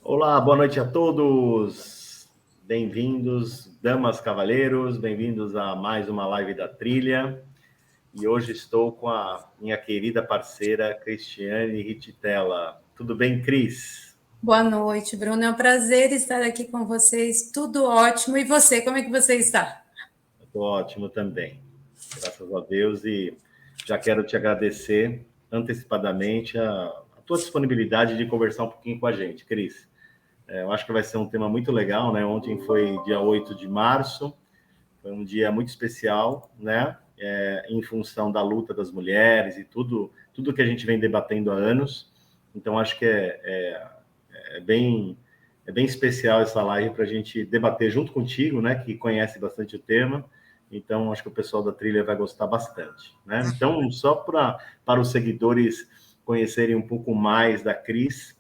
Olá, boa noite a todos. Bem-vindos, damas, cavaleiros, bem-vindos a mais uma live da Trilha. E hoje estou com a minha querida parceira Cristiane Rittitella. Tudo bem, Cris? Boa noite, Bruno. É um prazer estar aqui com vocês. Tudo ótimo. E você, como é que você está? Estou ótimo também, graças a Deus. E já quero te agradecer antecipadamente a tua disponibilidade de conversar um pouquinho com a gente, Cris. Eu acho que vai ser um tema muito legal, né? Ontem foi dia 8 de março, foi um dia muito especial, né? Em função da luta das mulheres e tudo que a gente vem debatendo há anos. Então, acho que é bem, é bem especial essa live para a gente debater junto contigo, né? Que conhece bastante o tema. Então, acho que o pessoal da Trilha vai gostar bastante, né? Então, só para os seguidores conhecerem um pouco mais da Cris,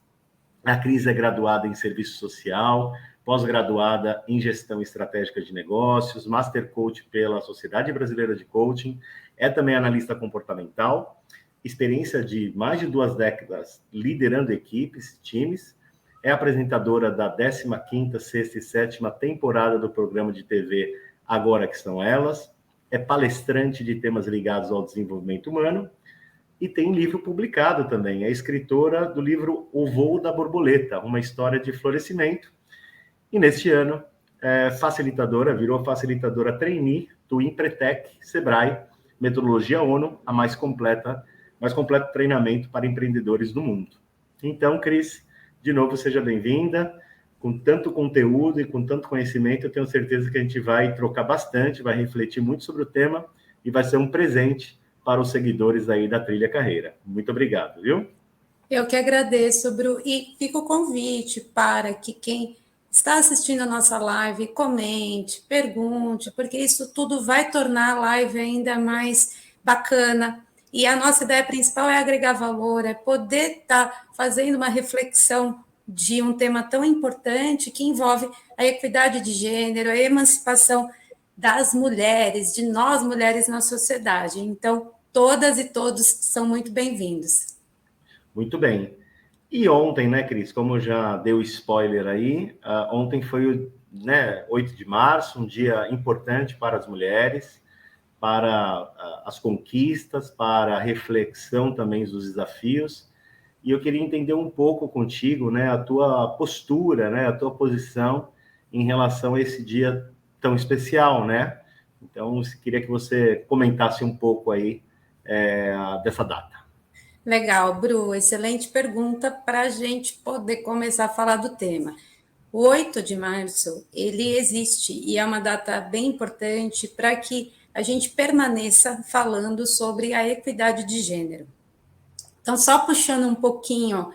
a Cris é graduada em Serviço Social, pós-graduada em Gestão Estratégica de Negócios, Master Coach pela Sociedade Brasileira de Coaching, é também analista comportamental, experiência de mais de 2 décadas liderando equipes, times, é apresentadora da 15ª, 6ª e 7ª temporada do programa de TV Agora Que São Elas, é palestrante de temas ligados ao desenvolvimento humano, e tem livro publicado também. É escritora do livro O Voo da Borboleta, uma história de florescimento. E neste ano, virou facilitadora trainee do Empretec, Sebrae, metodologia ONU, a mais completo treinamento para empreendedores do mundo. Então, Cris, de novo, seja bem-vinda. Com tanto conteúdo e com tanto conhecimento, eu tenho certeza que a gente vai trocar bastante, vai refletir muito sobre o tema e vai ser um presente para os seguidores aí da Trilha Carreira. Muito obrigado, viu? Eu que agradeço, Bruno. E fica o convite para que quem está assistindo a nossa live comente, pergunte, porque isso tudo vai tornar a live ainda mais bacana. E a nossa ideia principal é agregar valor, é poder estar fazendo uma reflexão de um tema tão importante que envolve a equidade de gênero, a emancipação das mulheres, de nós mulheres na sociedade. Então, todas e todos são muito bem-vindos. Muito bem. E ontem, né, Cris, como já deu spoiler aí, ontem foi o 8 de março, um dia importante para as mulheres, para as conquistas, para a reflexão também dos desafios. E eu queria entender um pouco contigo, né, a tua postura, né, a tua posição em relação a esse dia tão especial, né? Então, eu queria que você comentasse um pouco aí dessa data. Legal, Bru, excelente pergunta para a gente poder começar a falar do tema. O 8 de março, ele existe e é uma data bem importante para que a gente permaneça falando sobre a equidade de gênero. Então, só puxando um pouquinho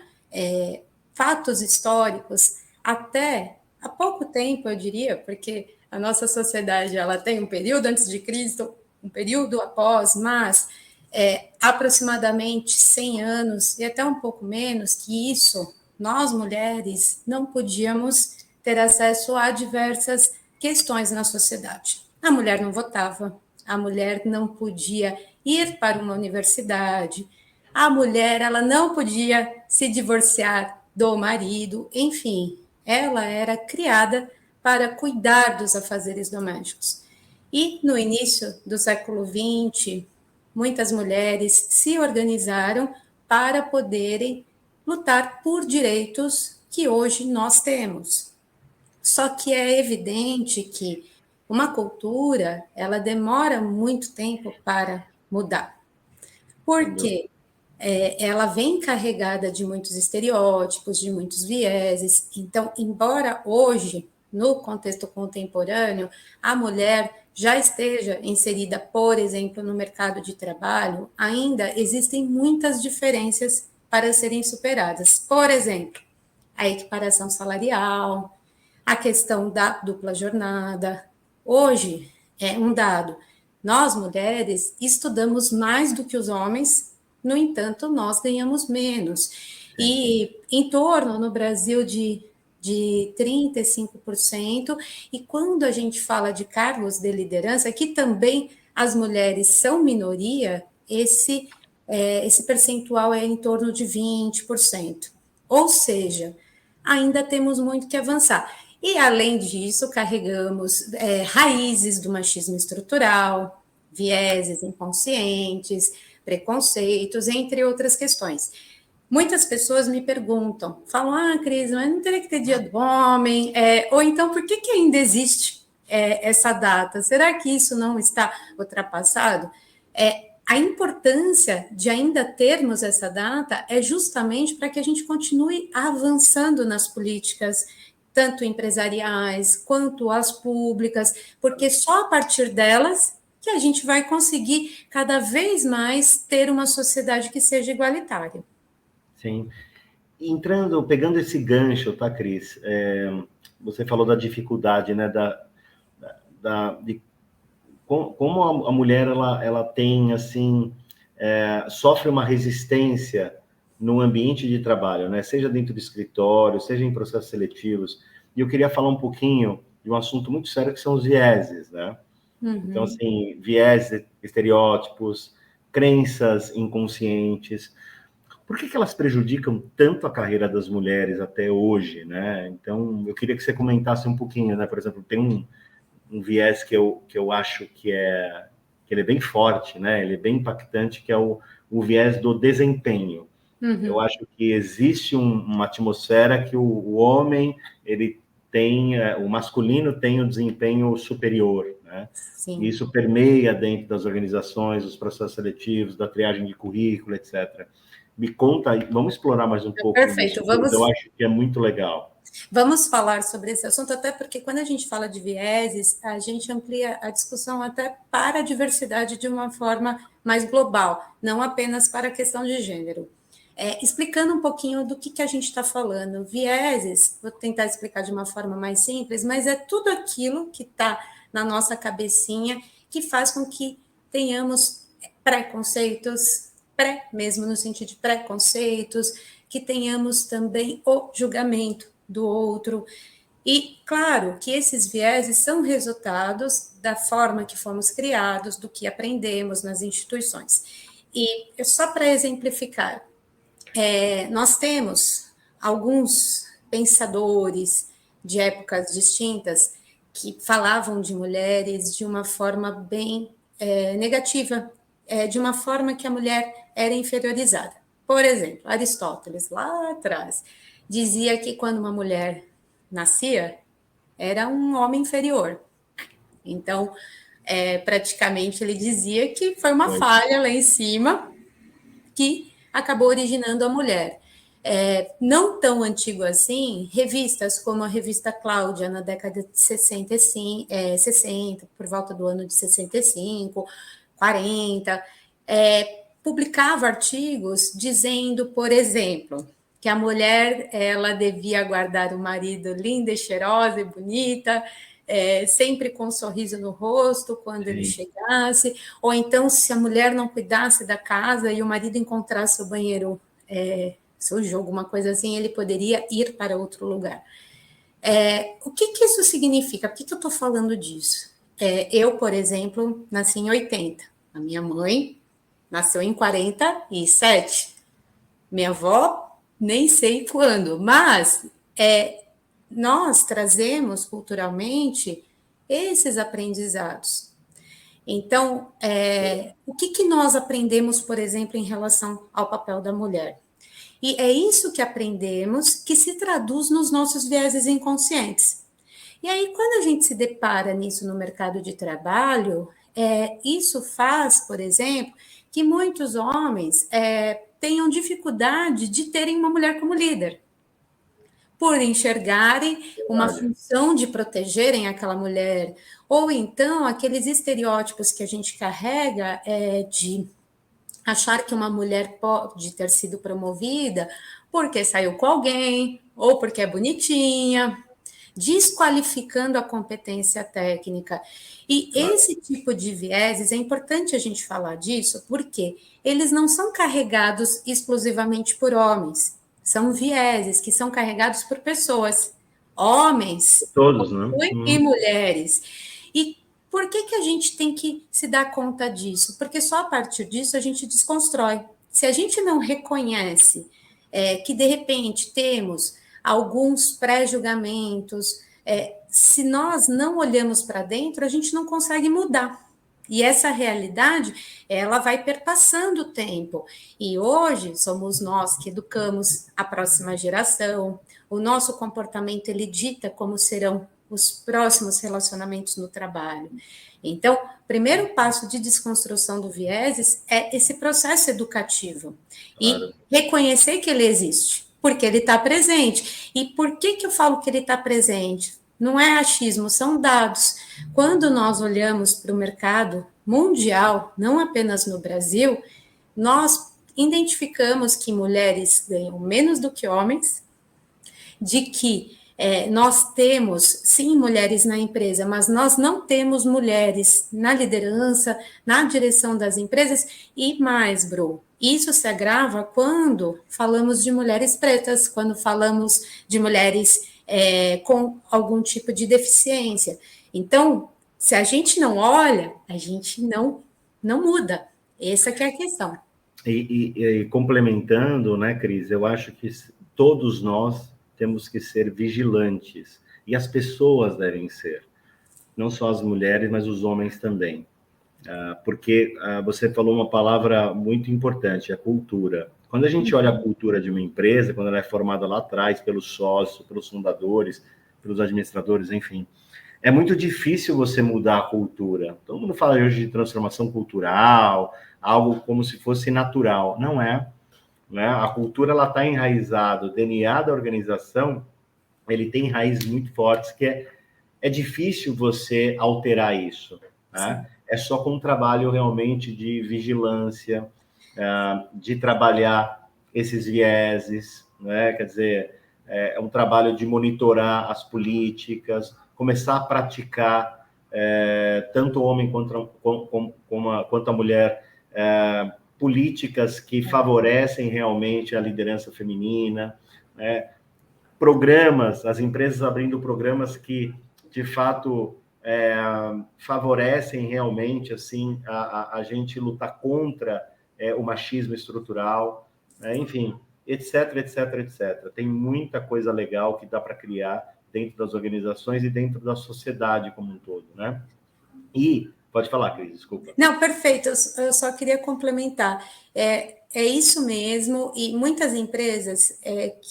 fatos históricos, até há pouco tempo, eu diria, porque a nossa sociedade ela tem um período antes de Cristo, um período após, mas aproximadamente 100 anos, e até um pouco menos que isso, nós mulheres não podíamos ter acesso a diversas questões na sociedade. A mulher não votava, a mulher não podia ir para uma universidade, a mulher ela não podia se divorciar do marido, enfim, ela era criada para cuidar dos afazeres domésticos. E no início do século XX, muitas mulheres se organizaram para poderem lutar por direitos que hoje nós temos. Só que é evidente que uma cultura, ela demora muito tempo para mudar. Por quê? Ela vem carregada de muitos estereótipos, de muitos vieses. Então, embora hoje, no contexto contemporâneo, a mulher já esteja inserida, por exemplo, no mercado de trabalho, ainda existem muitas diferenças para serem superadas. Por exemplo, a equiparação salarial, a questão da dupla jornada. Hoje, é um dado, nós mulheres estudamos mais do que os homens, no entanto, nós ganhamos menos. E em torno, no Brasil, de 35%, e quando a gente fala de cargos de liderança, que também as mulheres são minoria, esse percentual é em torno de 20%. Ou seja, ainda temos muito que avançar. E, além disso, carregamos raízes do machismo estrutural, vieses inconscientes, preconceitos, entre outras questões. Muitas pessoas me perguntam, falam, Cris, mas não teria que ter dia do homem? Ou então, por que ainda existe essa data? Será que isso não está ultrapassado? A importância de ainda termos essa data é justamente para que a gente continue avançando nas políticas, tanto empresariais quanto as públicas, porque só a partir delas que a gente vai conseguir cada vez mais ter uma sociedade que seja igualitária. Sim. Pegando esse gancho, tá, Cris? Você falou da dificuldade, né, de como a mulher ela tem assim sofre uma resistência no ambiente de trabalho, né? Seja dentro do escritório, seja em processos seletivos. E eu queria falar um pouquinho de um assunto muito sério que são os vieses, né? Uhum. Então, assim, vieses, estereótipos, crenças inconscientes. Por que elas prejudicam tanto a carreira das mulheres até hoje, né? Então, eu queria que você comentasse um pouquinho, né? Por exemplo, tem um viés que eu acho que ele é bem forte, né? Ele é bem impactante, que é o viés do desempenho. Uhum. Eu acho que existe uma atmosfera que o homem, ele tem, o masculino tem um desempenho superior, né? Sim. E isso permeia dentro das organizações, dos processos seletivos, da triagem de currículo, etc. Me conta, vamos explorar mais um pouco. Perfeito, vamos. Eu acho que é muito legal. Vamos falar sobre esse assunto, até porque quando a gente fala de vieses, a gente amplia a discussão até para a diversidade de uma forma mais global, não apenas para a questão de gênero. Explicando um pouquinho do que a gente está falando. Vieses, vou tentar explicar de uma forma mais simples, mas é tudo aquilo que está na nossa cabecinha que faz com que tenhamos preconceitos, mesmo no sentido de preconceitos, que tenhamos também o julgamento do outro. E, claro, que esses vieses são resultados da forma que fomos criados, do que aprendemos nas instituições. E, só para exemplificar, nós temos alguns pensadores de épocas distintas que falavam de mulheres de uma forma bem negativa, de uma forma que a mulher era inferiorizada. Por exemplo, Aristóteles, lá atrás, dizia que quando uma mulher nascia, era um homem inferior. Então, praticamente ele dizia que foi uma falha lá em cima que acabou originando a mulher. Não tão antigo assim, revistas como a revista Cláudia, na década de 60, por volta do ano de 65, 40, publicava artigos dizendo, por exemplo, que a mulher ela devia guardar o marido linda e cheirosa e bonita, sempre com um sorriso no rosto quando ele chegasse, ou então se a mulher não cuidasse da casa e o marido encontrasse o banheiro sujo, alguma coisa assim, ele poderia ir para outro lugar. O que isso significa? Por que eu estou falando disso? Eu, por exemplo, nasci em 80, a minha mãe nasceu em 47, minha avó nem sei quando, mas nós trazemos culturalmente esses aprendizados. Então, o que nós aprendemos, por exemplo, em relação ao papel da mulher? E é isso que aprendemos que se traduz nos nossos vieses inconscientes. E aí, quando a gente se depara nisso no mercado de trabalho, isso faz, por exemplo, que muitos homens tenham dificuldade de terem uma mulher como líder, por enxergarem uma função de protegerem aquela mulher, ou então aqueles estereótipos que a gente carrega de achar que uma mulher pode ter sido promovida porque saiu com alguém, ou porque é bonitinha, desqualificando a competência técnica. E esse tipo de vieses, é importante a gente falar disso, porque eles não são carregados exclusivamente por homens, são vieses que são carregados por pessoas, homens, todos, né? E mulheres. E por que a gente tem que se dar conta disso? Porque só a partir disso a gente desconstrói. Se a gente não reconhece que, de repente, temos alguns pré-julgamentos. Se nós não olhamos para dentro, a gente não consegue mudar. E essa realidade, ela vai perpassando o tempo. E hoje somos nós que educamos a próxima geração. O nosso comportamento, ele dita como serão os próximos relacionamentos no trabalho. Então, o primeiro passo de desconstrução do vieses é esse processo educativo. Claro. E reconhecer que ele existe, porque ele está presente. E por que eu falo que ele está presente? Não é achismo, são dados. Quando nós olhamos para o mercado mundial, não apenas no Brasil, nós identificamos que mulheres ganham menos do que homens, de que nós temos, sim, mulheres na empresa, mas nós não temos mulheres na liderança, na direção das empresas, e mais, Bru, isso se agrava quando falamos de mulheres pretas, quando falamos de mulheres com algum tipo de deficiência. Então, se a gente não olha, a gente não muda. Essa que é a questão. E complementando, né, Cris, eu acho que todos nós temos que ser vigilantes, e as pessoas devem ser, não só as mulheres, mas os homens também, porque você falou uma palavra muito importante, a cultura. Quando a gente olha a cultura de uma empresa, quando ela é formada lá atrás pelos sócios, pelos fundadores, pelos administradores, enfim, é muito difícil você mudar a cultura. Todo mundo fala hoje de transformação cultural, algo como se fosse natural. Não é. Né? A cultura ela está enraizada, o DNA da organização ele tem raízes muito fortes, que é difícil você alterar isso. Né? É só com um trabalho realmente de vigilância, de trabalhar esses vieses, né? Quer dizer, é um trabalho de monitorar as políticas, começar a praticar, tanto o homem quanto a mulher, políticas que favorecem realmente a liderança feminina, né? Programas, as empresas abrindo programas que, de fato, favorecem realmente assim, a gente lutar contra o machismo estrutural, né? Enfim, etc, etc, etc. Tem muita coisa legal que dá para criar dentro das organizações e dentro da sociedade como um todo, né? E pode falar, Cris, desculpa. Não, perfeito, eu só queria complementar. É isso mesmo, e muitas empresas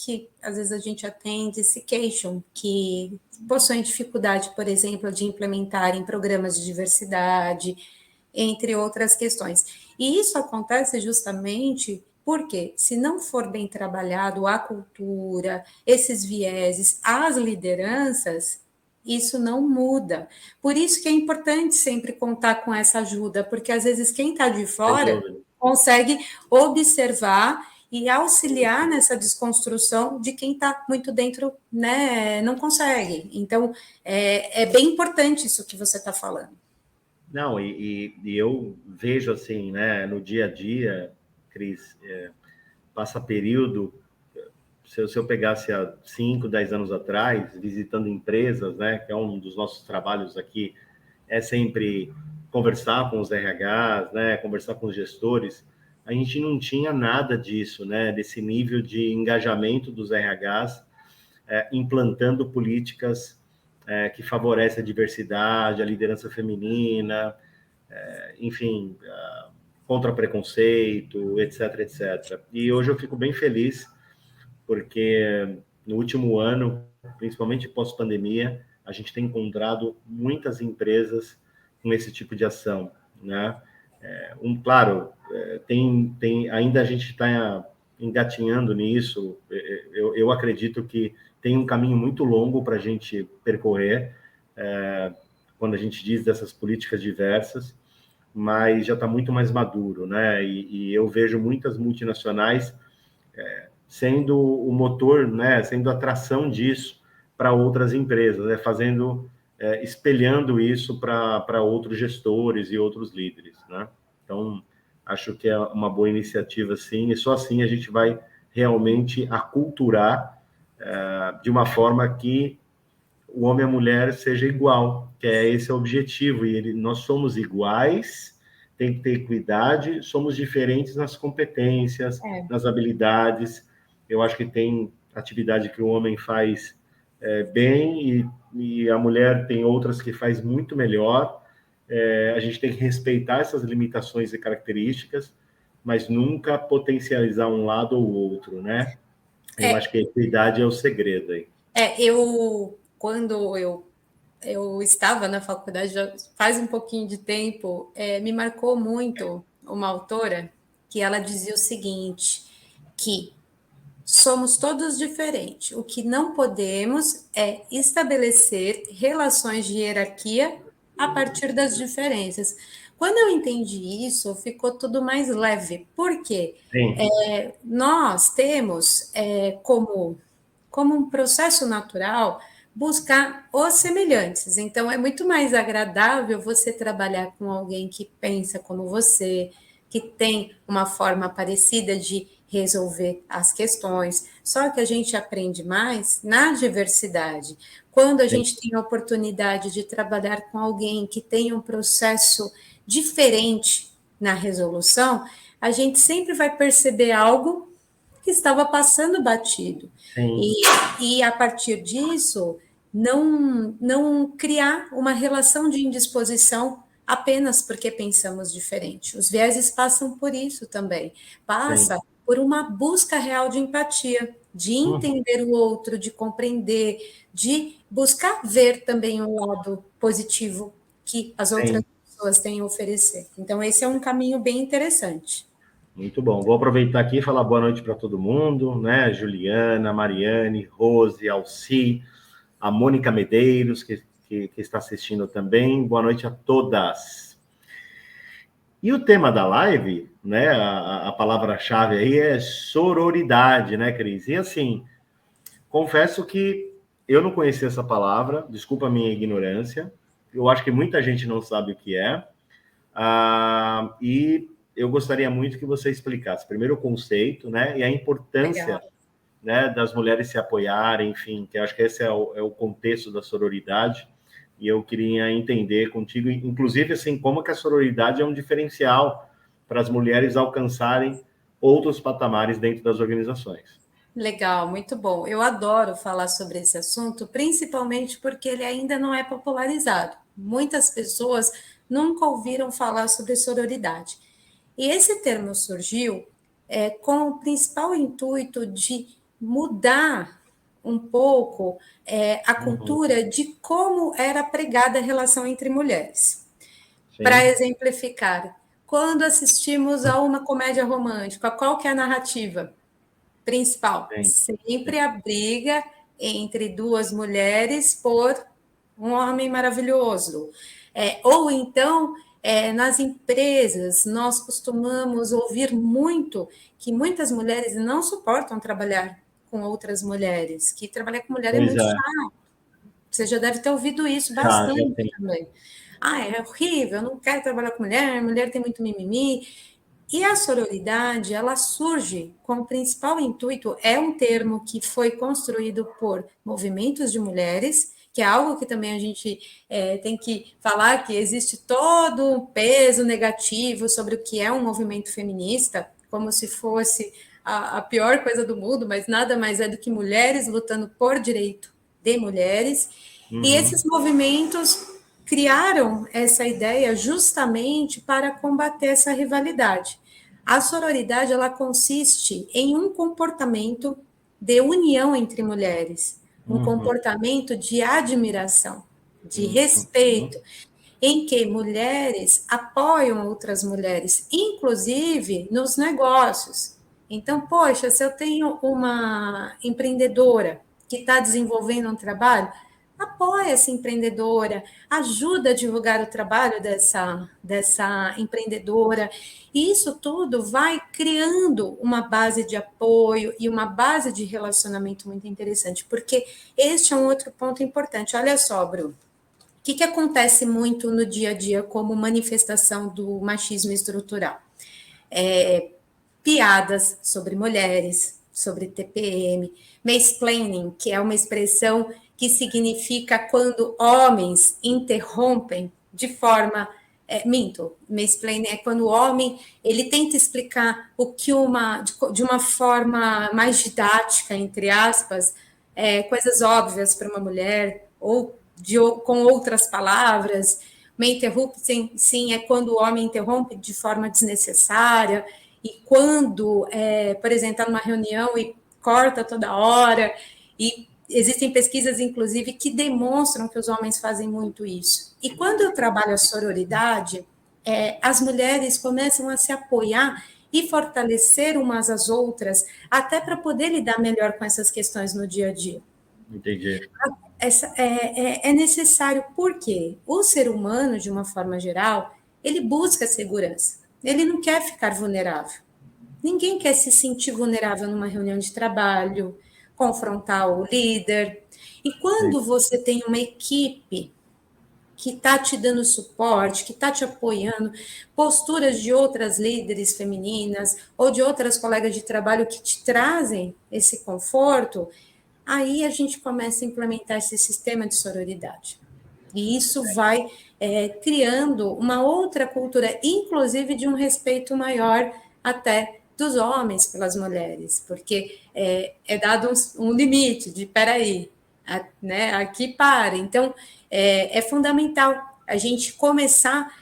que às vezes a gente atende se queixam que possuem dificuldade, por exemplo, de implementarem programas de diversidade, entre outras questões. E isso acontece justamente porque, se não for bem trabalhado a cultura, esses vieses, as lideranças, isso não muda. Por isso que é importante sempre contar com essa ajuda, porque às vezes quem está de fora consegue observar e auxiliar nessa desconstrução de quem está muito dentro, né, não consegue. Então, é bem importante isso que você está falando. Não, e eu vejo assim, né, no dia a dia, Cris, passa período. Se eu pegasse há 5, 10 anos atrás, visitando empresas, né, que é um dos nossos trabalhos aqui, é sempre conversar com os RHs, né, conversar com os gestores, a gente não tinha nada disso, né, desse nível de engajamento dos RHs, implantando políticas que favorecem a diversidade, a liderança feminina, enfim, contra preconceito, etc, etc. E hoje eu fico bem feliz, porque no último ano, principalmente pós-pandemia, a gente tem encontrado muitas empresas com esse tipo de ação, né? Claro, ainda a gente está engatinhando nisso. Eu acredito que tem um caminho muito longo para a gente percorrer, quando a gente diz dessas políticas diversas, mas já está muito mais maduro, né? E eu vejo muitas multinacionais sendo o motor, né, sendo a atração disso para outras empresas, né, espelhando isso para outros gestores e outros líderes, né? Então, acho que é uma boa iniciativa, sim, e só assim a gente vai realmente aculturar de uma forma que o homem e a mulher seja igual, que esse é o objetivo, e nós somos iguais, tem que ter equidade, somos diferentes nas competências, nas habilidades. Eu acho que tem atividade que o homem faz bem e a mulher tem outras que faz muito melhor. A gente tem que respeitar essas limitações e características, mas nunca potencializar um lado ou outro, né? Eu acho que a equidade é o segredo aí. Quando eu estava na faculdade, já faz um pouquinho de tempo, me marcou muito uma autora que ela dizia o seguinte, que somos todos diferentes. O que não podemos é estabelecer relações de hierarquia a partir das diferenças. Quando eu entendi isso, ficou tudo mais leve. Por quê? Nós temos como um processo natural buscar os semelhantes. Então, é muito mais agradável você trabalhar com alguém que pensa como você, que tem uma forma parecida de resolver as questões. Só que a gente aprende mais na diversidade. Quando a gente tem a oportunidade de trabalhar com alguém que tem um processo diferente na resolução, a gente sempre vai perceber algo que estava passando batido. E a partir disso, não criar uma relação de indisposição apenas porque pensamos diferente. Os vieses passam por isso também. Passa por uma busca real de empatia, de entender o outro, de compreender, de buscar ver também o lado positivo que as outras pessoas têm a oferecer. Então, esse é um caminho bem interessante. Muito bom. Vou aproveitar aqui e falar boa noite para todo mundo, né? Juliana, Mariane, Rose, Alci, a Mônica Medeiros, que está assistindo também. Boa noite a todas. E o tema da live, né? A palavra-chave aí é sororidade, né, Cris? E assim, confesso que eu não conhecia essa palavra, desculpa a minha ignorância. Eu acho que muita gente não sabe o que é. E eu gostaria muito que você explicasse primeiro o conceito, né, e a importância, né, das mulheres se apoiarem, enfim, que eu acho que esse é o contexto da sororidade, e eu queria entender contigo, inclusive, assim, como que a sororidade é um diferencial para as mulheres alcançarem outros patamares dentro das organizações. Legal, muito bom. Eu adoro falar sobre esse assunto, principalmente porque ele ainda não é popularizado. Muitas pessoas nunca ouviram falar sobre sororidade. E esse termo surgiu com o principal intuito de mudar um pouco a cultura de como era pregada a relação entre mulheres. Para exemplificar, quando assistimos a uma comédia romântica, qual que é a narrativa principal? Sempre a briga entre duas mulheres por um homem maravilhoso. Ou então, nas empresas, nós costumamos ouvir muito que muitas mulheres não suportam trabalhar com outras mulheres, que trabalhar com mulher é muito chato. Você já deve ter ouvido isso bastante também. É horrível, eu não quero trabalhar com mulher tem muito mimimi. E a sororidade, ela surge com o principal intuito, é um termo que foi construído por movimentos de mulheres, que é algo que também a gente tem que falar, que existe todo um peso negativo sobre o que é um movimento feminista, como se fosse a pior coisa do mundo, mas nada mais é do que mulheres lutando por direito de mulheres. E esses movimentos criaram essa ideia justamente para combater essa rivalidade. A sororidade, ela consiste em um comportamento de união entre mulheres, um comportamento de admiração, de respeito, em que mulheres apoiam outras mulheres, inclusive nos negócios. Então, poxa, se eu tenho uma empreendedora que está desenvolvendo um trabalho, apoia essa empreendedora, ajuda a divulgar o trabalho dessa empreendedora. E isso tudo vai criando uma base de apoio e uma base de relacionamento muito interessante, porque este é um outro ponto importante. Olha só, Bruno, o que acontece muito no dia a dia como manifestação do machismo estrutural? Piadas sobre mulheres, sobre TPM, mansplaining, que é uma expressão que significa quando homens interrompem de forma minto, mansplaining é quando o homem ele tenta explicar o que de uma forma mais didática, entre aspas, coisas óbvias para uma mulher, ou com outras palavras. Interrupting, sim, é quando o homem interrompe de forma desnecessária, e quando, por exemplo, está numa reunião e corta toda hora, e existem pesquisas, inclusive, que demonstram que os homens fazem muito isso. E quando eu trabalho a sororidade, as mulheres começam a se apoiar e fortalecer umas às outras, até para poder lidar melhor com essas questões no dia a dia. Entendi. É necessário, porque o ser humano, de uma forma geral, ele busca segurança. Ele não quer ficar vulnerável. Ninguém quer se sentir vulnerável numa reunião de trabalho, confrontar o líder. E quando você tem uma equipe que está te dando suporte, que está te apoiando, posturas de outras líderes femininas ou de outras colegas de trabalho que te trazem esse conforto, aí a gente começa a implementar esse sistema de sororidade. E isso vai criando uma outra cultura, inclusive de um respeito maior até dos homens pelas mulheres, porque é dado um limite de, peraí, né, aqui para. Então, é fundamental a gente começar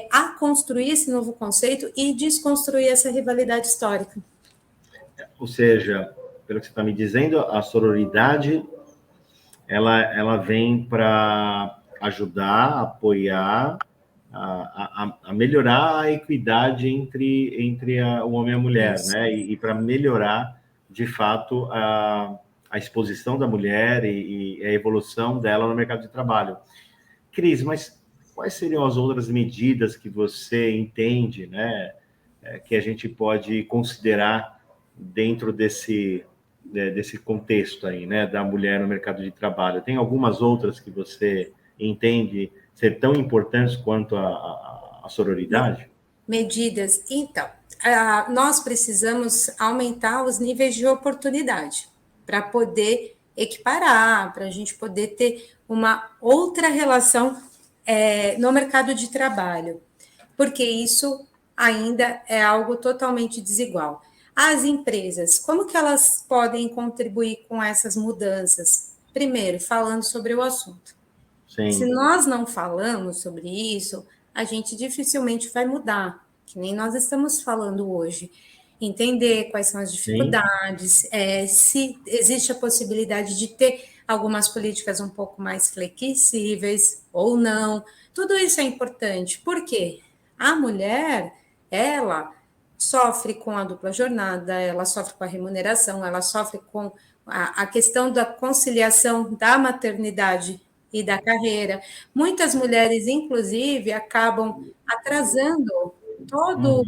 a construir esse novo conceito e desconstruir essa rivalidade histórica. Ou seja, pelo que você está me dizendo, a sororidade, ela vem para ajudar, apoiar, a melhorar a equidade entre o homem e a mulher, isso, né? E para melhorar, de fato, a exposição da mulher e a evolução dela no mercado de trabalho. Cris, mas quais seriam as outras medidas que você entende, né, que a gente pode considerar dentro desse contexto aí, né, da mulher no mercado de trabalho? Tem algumas outras que você entende ser tão importantes quanto a sororidade? Medidas. Então, nós precisamos aumentar os níveis de oportunidade para poder equiparar, para a gente poder ter uma outra relação no mercado de trabalho, porque isso ainda é algo totalmente desigual. As empresas, como que elas podem contribuir com essas mudanças? Primeiro, falando sobre o assunto. Sim. Se nós não falamos sobre isso, a gente dificilmente vai mudar, que nem nós estamos falando hoje. Entender quais são as dificuldades, se existe a possibilidade de ter algumas políticas um pouco mais flexíveis ou não. Tudo isso é importante, porque a mulher, ela sofre com a dupla jornada, ela sofre com a remuneração, ela sofre com a questão da conciliação da maternidade e da carreira. Muitas mulheres, inclusive, acabam atrasando todo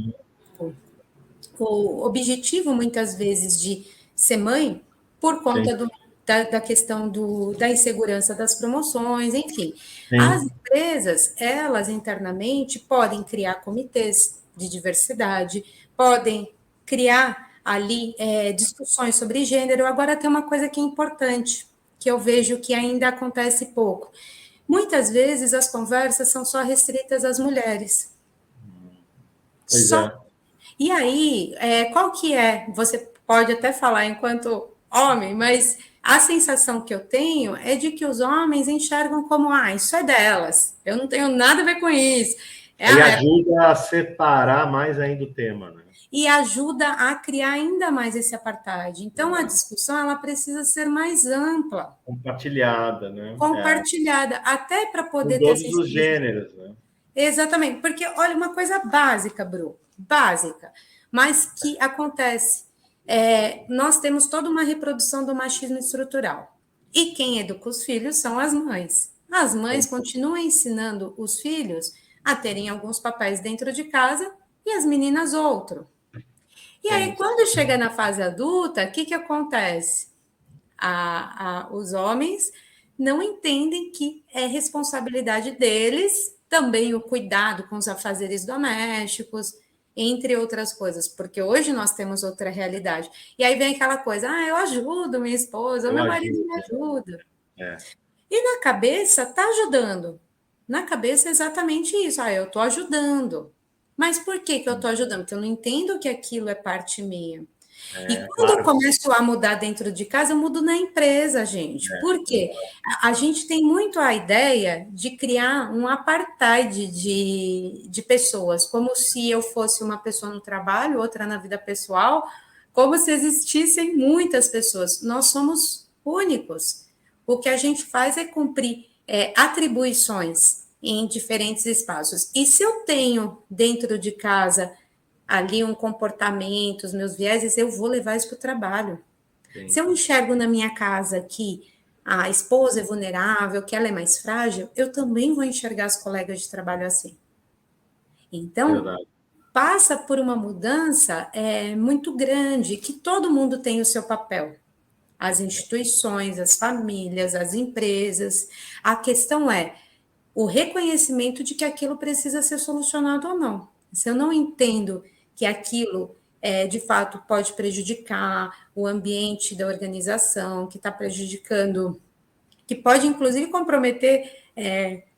o objetivo, muitas vezes, de ser mãe, por conta da questão da insegurança das promoções, enfim. Sim. As empresas, elas internamente podem criar comitês de diversidade, podem criar ali discussões sobre gênero. Agora tem uma coisa que é importante, que eu vejo que ainda acontece pouco. Muitas vezes as conversas são só restritas às mulheres. Pois é. E aí, qual que é? Você pode até falar enquanto homem, mas a sensação que eu tenho é de que os homens enxergam como, isso é delas, eu não tenho nada a ver com isso. E ajuda a separar mais ainda o tema, né? E ajuda a criar ainda mais esse apartheid. Então, a discussão ela precisa ser mais ampla. Compartilhada, né? Compartilhada, até para poder ter... todos os gêneros, né? Exatamente, porque, olha, uma coisa básica, Bru, básica, mas que acontece. Nós temos toda uma reprodução do machismo estrutural. E quem educa os filhos são as mães. As mães continuam ensinando os filhos a terem alguns papéis dentro de casa e as meninas outro. E aí, quando chega na fase adulta, o que acontece? Os homens não entendem que é responsabilidade deles também o cuidado com os afazeres domésticos, entre outras coisas, porque hoje nós temos outra realidade. E aí vem aquela coisa, eu ajudo minha esposa, meu marido me ajuda. E na cabeça está ajudando, na cabeça é exatamente isso. Ah, eu estou ajudando. Mas por que que eu estou ajudando? Porque eu não entendo que aquilo é parte minha. E quando eu Claro. começo a mudar dentro de casa, eu mudo na empresa, gente. Por quê? A gente tem muito a ideia de criar um apartheid de pessoas, como se eu fosse uma pessoa no trabalho, outra na vida pessoal, como se existissem muitas pessoas. Nós somos únicos. O que a gente faz é cumprir atribuições em diferentes espaços. E se eu tenho dentro de casa ali um comportamento, os meus vieses, eu vou levar isso para o trabalho. Sim. Se eu enxergo na minha casa que a esposa é vulnerável, que ela é mais frágil, eu também vou enxergar as colegas de trabalho assim. Então, Verdade. passa por uma mudança muito grande, que todo mundo tem o seu papel. As instituições, as famílias, as empresas. A questão é o reconhecimento de que aquilo precisa ser solucionado ou não. Se eu não entendo que aquilo de fato pode prejudicar o ambiente da organização, que está prejudicando, que pode inclusive comprometer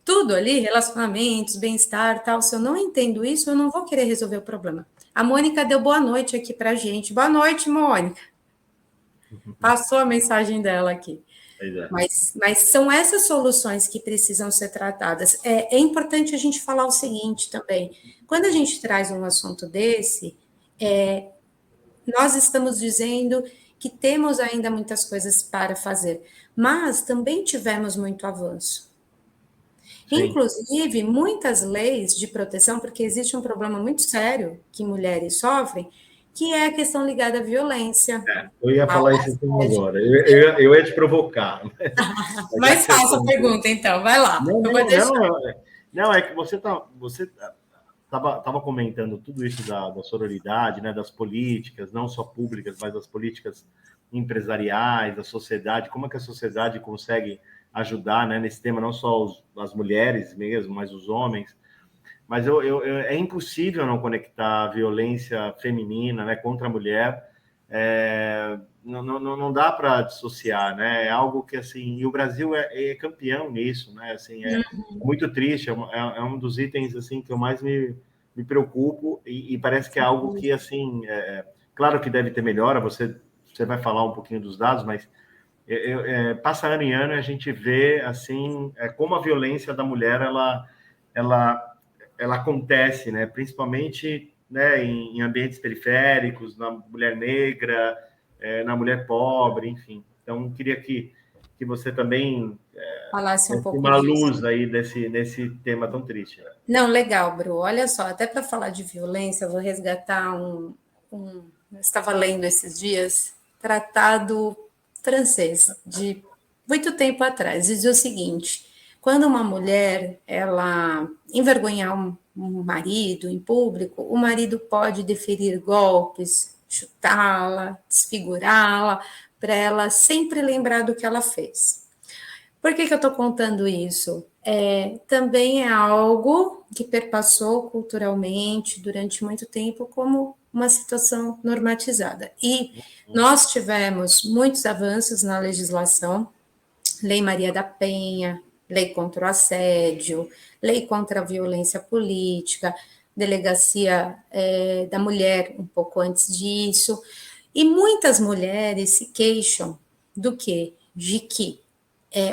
tudo ali, relacionamentos, bem-estar, tal. Se eu não entendo isso, eu não vou querer resolver o problema. A Mônica deu boa noite aqui para a gente. Boa noite, Mônica. Passou a mensagem dela aqui. Mas são essas soluções que precisam ser tratadas. É importante a gente falar o seguinte também: quando a gente traz um assunto desse, nós estamos dizendo que temos ainda muitas coisas para fazer, mas também tivemos muito avanço. Sim. Inclusive, muitas leis de proteção, porque existe um problema muito sério que mulheres sofrem, que é a questão ligada à violência. Eu ia falar isso agora. Eu ia te provocar. Mas faça a pergunta, então. Vai lá. Não, é que você estava comentando tudo isso da sororidade, né, das políticas, não só públicas, mas das políticas empresariais, da sociedade, como é que a sociedade consegue ajudar, né, nesse tema, não só as mulheres mesmo, mas os homens. Mas é impossível não conectar a violência feminina, né, contra a mulher. Não dá para dissociar, né? É algo que, assim, e o Brasil é campeão nisso, né? Assim, é muito triste, é um dos itens, assim, que eu mais me preocupo e parece que é algo que, assim, claro que deve ter melhora, você vai falar um pouquinho dos dados, mas passa ano em ano e a gente vê, assim, como a violência da mulher, ela acontece, né? Principalmente, né, em ambientes periféricos, na mulher negra, na mulher pobre, enfim. Então, queria que você também falasse um pouco uma disso. luz aí nesse tema tão triste. Não, legal, Bru. Olha só, até para falar de violência, eu vou resgatar eu estava lendo esses dias, tratado francês, de muito tempo atrás. Dizia o seguinte: quando uma mulher ela envergonhar um marido em público, o marido pode deferir golpes, chutá-la, desfigurá-la, para ela sempre lembrar do que ela fez. Por que eu estou contando isso? Também é algo que perpassou culturalmente durante muito tempo como uma situação normatizada. E nós tivemos muitos avanços na legislação, Lei Maria da Penha, Lei contra o Assédio, Lei contra a Violência Política, Delegacia da Mulher, um pouco antes disso. E muitas mulheres se queixam do quê? De que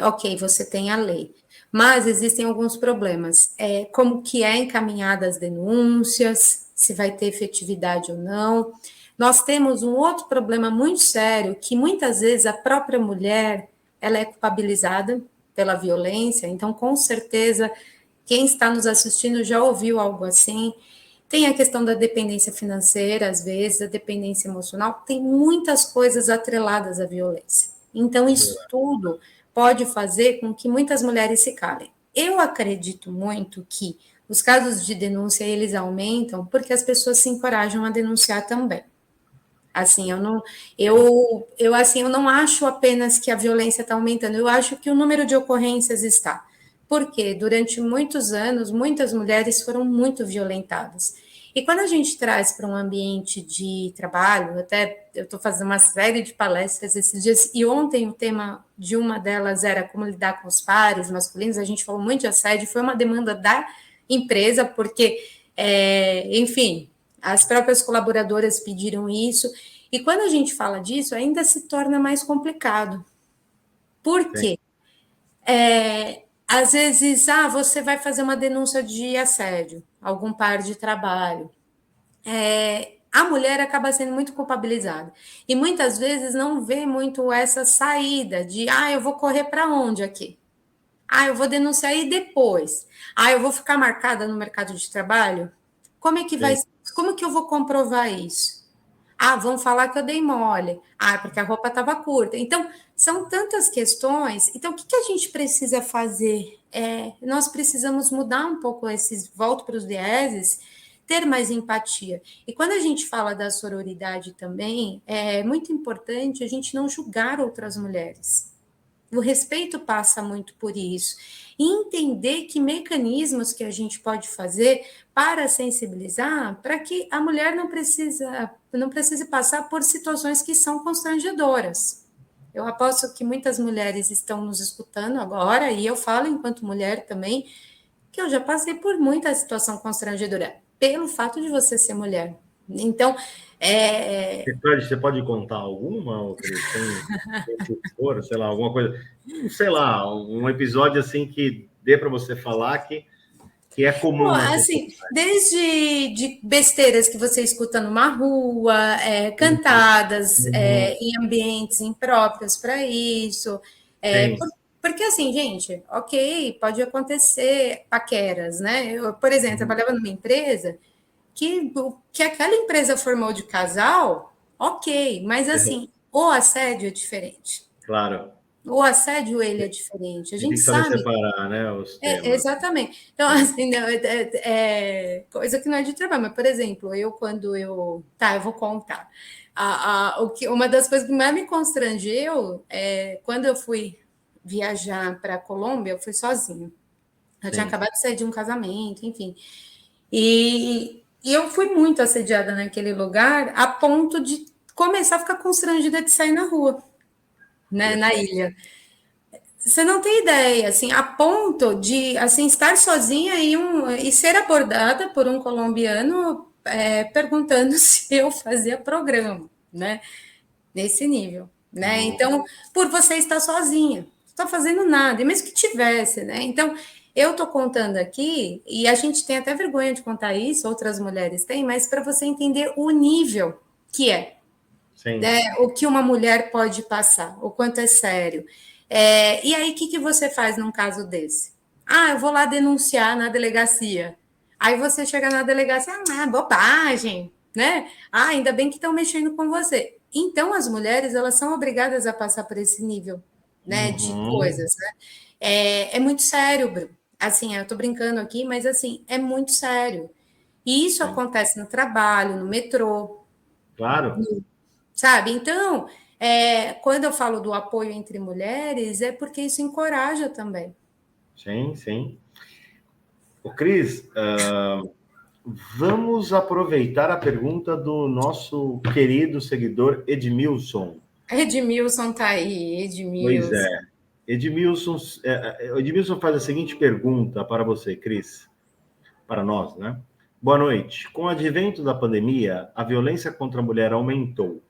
ok, você tem a lei, mas existem alguns problemas, como que é encaminhada as denúncias, se vai ter efetividade ou não. Nós temos um outro problema muito sério, que muitas vezes a própria mulher, ela é culpabilizada pela violência, então com certeza quem está nos assistindo já ouviu algo assim. Tem a questão da dependência financeira, às vezes, a dependência emocional, tem muitas coisas atreladas à violência. Então, isso tudo pode fazer com que muitas mulheres se calem. Eu acredito muito que os casos de denúncia, eles aumentam porque as pessoas se encorajam a denunciar também. Assim, eu não acho apenas que a violência está aumentando, eu acho que o número de ocorrências está. Porque durante muitos anos, muitas mulheres foram muito violentadas. E quando a gente traz para um ambiente de trabalho, até eu estou fazendo uma série de palestras esses dias, e ontem o tema de uma delas era como lidar com os pares masculinos, a gente falou muito de assédio, foi uma demanda da empresa, porque, enfim, as próprias colaboradoras pediram isso, e quando a gente fala disso, ainda se torna mais complicado. Por quê? Às vezes, você vai fazer uma denúncia de assédio, algum par de trabalho. A mulher acaba sendo muito culpabilizada. E muitas vezes não vê muito essa saída de, eu vou correr para onde aqui? Eu vou denunciar e depois. Eu vou ficar marcada no mercado de trabalho? Como é que vai? Como que eu vou comprovar isso? Vão falar que eu dei mole. Porque a roupa estava curta. Então, são tantas questões. Então, o que a gente precisa fazer? Nós precisamos mudar um pouco volto para os vieses, ter mais empatia. E quando a gente fala da sororidade também, é muito importante a gente não julgar outras mulheres. O respeito passa muito por isso. E entender que mecanismos que a gente pode fazer para sensibilizar, para que a mulher não precise passar por situações que são constrangedoras. Eu aposto que muitas mulheres estão nos escutando agora, e eu falo enquanto mulher também, que eu já passei por muita situação constrangedora, pelo fato de você ser mulher. Então, Você pode contar alguma, Cris? Sei lá, alguma coisa, sei lá, um episódio assim que dê para você falar que é comum. Assim, desde de besteiras que você escuta numa rua, cantadas em ambientes impróprios para isso. Porque assim, gente, ok, pode acontecer paqueras, né? Eu, por exemplo, trabalhava numa empresa que aquela empresa formou de casal, ok, mas assim, o assédio é diferente. Claro. O assédio, ele é diferente. A gente tem que saber sabe. separar, né, os temas. Exatamente. Então, assim, não, coisa que não é de trabalho, mas, por exemplo, quando eu. Tá, eu vou contar. Uma das coisas que mais me constrangeu é quando eu fui viajar para a Colômbia, eu fui sozinha. Eu tinha acabado de sair de um casamento, enfim. E eu fui muito assediada naquele lugar, a ponto de começar a ficar constrangida de sair na rua, né, na ilha. Você não tem ideia, assim, a ponto de assim, estar sozinha e ser abordada por um colombiano perguntando se eu fazia programa, né? Nesse nível, né? Então, por você estar sozinha, não está fazendo nada, e mesmo que tivesse, né? Então, eu estou contando aqui, e a gente tem até vergonha de contar isso, outras mulheres têm, mas para você entender o nível que é, né? O que uma mulher pode passar, o quanto é sério. E aí, o que você faz num caso desse? Eu vou lá denunciar na delegacia. Aí você chega na delegacia, bobagem, né? Ainda bem que estão mexendo com você. Então, as mulheres, elas são obrigadas a passar por esse nível, né, de coisas, né? É muito sério, Bruno. Assim, eu estou brincando aqui, mas assim, é muito sério. E isso acontece no trabalho, no metrô. Claro. Sabe? Então, quando eu falo do apoio entre mulheres, é porque isso encoraja também. Sim, sim. Cris, vamos aproveitar a pergunta do nosso querido seguidor Edmilson. Edmilson está aí, Edmilson. Pois é. Edmilson faz a seguinte pergunta para você, Cris, para nós, né? Boa noite. Com o advento da pandemia, a violência contra a mulher aumentou.